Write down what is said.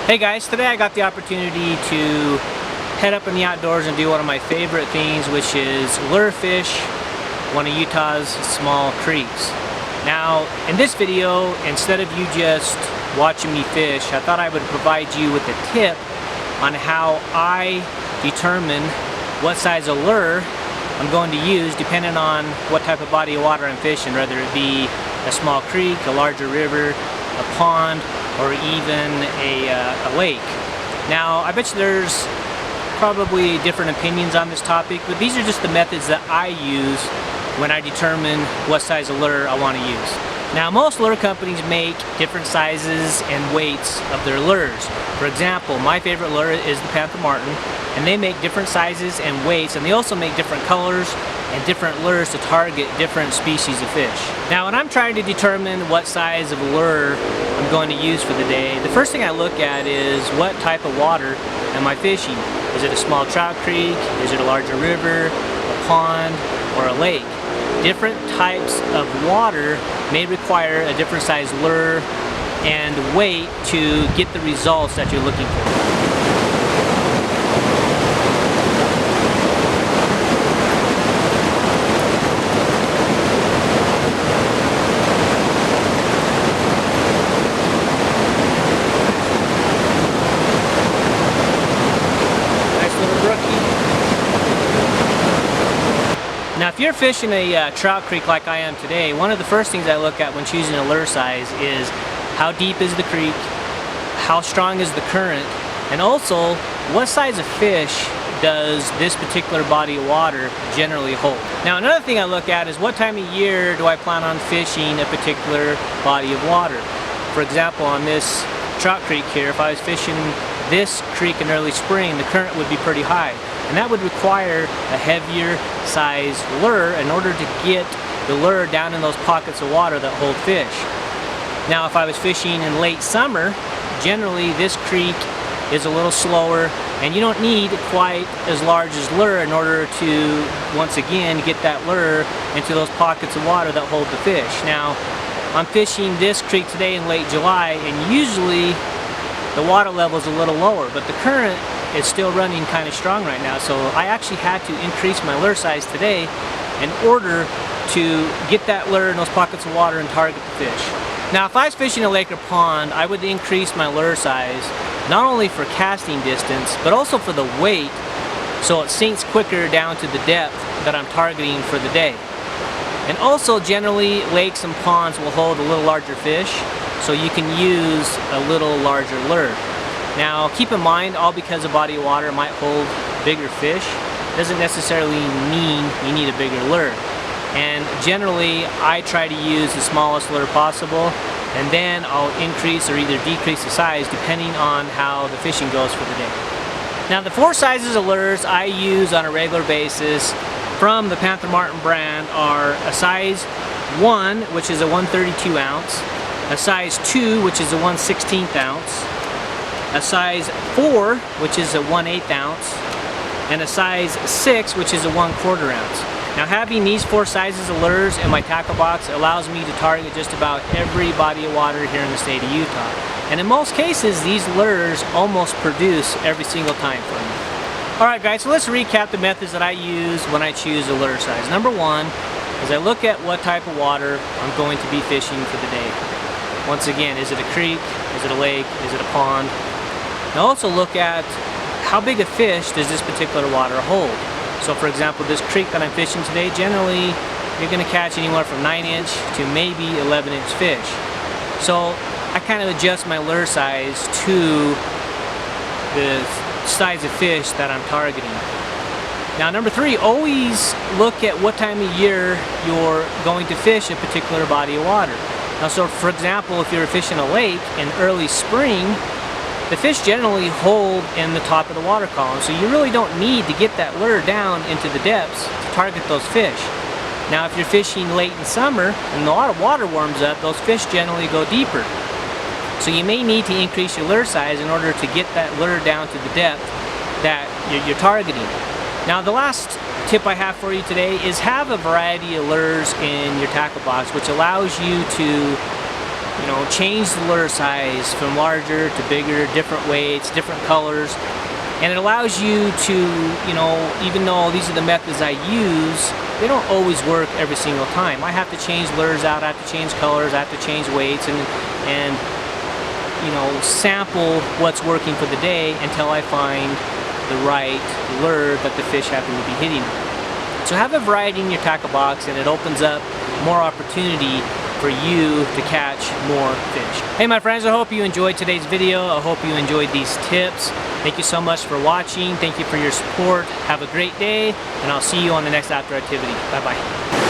Hey guys, today I got the opportunity to head up in the outdoors and do one of my favorite things, which is lure fish one of Utah's small creeks. Now, in this video, instead of you just watching me fish, I thought I would provide you with a tip on how I determine what size of lure I'm going to use depending on what type of body of water I'm fishing, whether it be a small creek, a larger river, a pond, or even a lake. Now, I bet you there's probably different opinions on this topic, but these are just the methods that I use when I determine what size of lure I want to use. Now, most lure companies make different sizes and weights of their lures. For example, my favorite lure is the Panther Martin, and they make different sizes and weights, and they also make different colors and different lures to target different species of fish. Now, when I'm trying to determine what size of lure I'm going to use for the day, the first thing I look at is what type of water am I fishing. Is it a small trout creek? Is it a larger river, a pond, or a lake? Different types of water may require a different size lure and weight to get the results that you're looking for. Now, if you're fishing a trout creek like I am today, one of the first things I look at when choosing a lure size is how deep is the creek, how strong is the current, and also what size of fish does this particular body of water generally hold. Now, another thing I look at is what time of year do I plan on fishing a particular body of water. For example, on this trout creek here, if I was fishing this creek in early spring, the current would be pretty high. And that would require a heavier size lure in order to get the lure down in those pockets of water that hold fish. Now, if I was fishing in late summer, generally this creek is a little slower and you don't need quite as large as lure in order to, once again, get that lure into those pockets of water that hold the fish. Now, I'm fishing this creek today in late July, and usually the water level is a little lower, but the current is still running kind of strong right now, so I actually had to increase my lure size today in order to get that lure in those pockets of water and target the fish. Now, if I was fishing a lake or pond, I would increase my lure size not only for casting distance, but also for the weight, so it sinks quicker down to the depth that I'm targeting for the day. And also, generally, lakes and ponds will hold a little larger fish, so you can use a little larger lure. Now, keep in mind, all because a body of water might hold bigger fish doesn't necessarily mean you need a bigger lure. And generally, I try to use the smallest lure possible, and then I'll increase or either decrease the size depending on how the fishing goes for the day. Now, the 4 sizes of lures I use on a regular basis from the Panther Martin brand are a size 1, which is a 1/32 ounce, a size 2, which is a 1/16 ounce, a size 4, which is a 1/8 ounce, and a size 6, which is a 1/4 ounce. Now, having these 4 sizes of lures in my tackle box allows me to target just about every body of water here in the state of Utah. And in most cases, these lures almost produce every single time for me. Alright guys, so let's recap the methods that I use when I choose a lure size. Number 1 is I look at what type of water I'm going to be fishing for the day. Once again, is it a creek? Is it a lake? Is it a pond? Now, also look at how big a fish does this particular water hold. So, for example, this creek that I'm fishing today, generally you're going to catch anywhere from 9-inch to maybe 11-inch fish. So I kind of adjust my lure size to the size of fish that I'm targeting. Now, number 3, always look at what time of year you're going to fish a particular body of water. Now, so for example, if you're fishing a lake in early spring, the fish generally hold in the top of the water column, so you really don't need to get that lure down into the depths to target those fish. Now, if you're fishing late in summer and a lot of water warms up, those fish generally go deeper. So you may need to increase your lure size in order to get that lure down to the depth that you're targeting. Now, the last tip I have for you today is have a variety of lures in your tackle box, which allows you to you know, change the lure size from larger to bigger, different weights, different colors. And it allows you to, you know, even though these are the methods I use, they don't always work every single time. I have to change lures out, I have to change colors, I have to change weights, and you know, sample what's working for the day until I find the right lure that the fish happen to be hitting. So have a variety in your tackle box, and it opens up more opportunity for you to catch more fish. Hey my friends, I hope you enjoyed today's video. I hope you enjoyed these tips. Thank you so much for watching. Thank you for your support. Have a great day, and I'll see you on the next outdoor activity. Bye bye.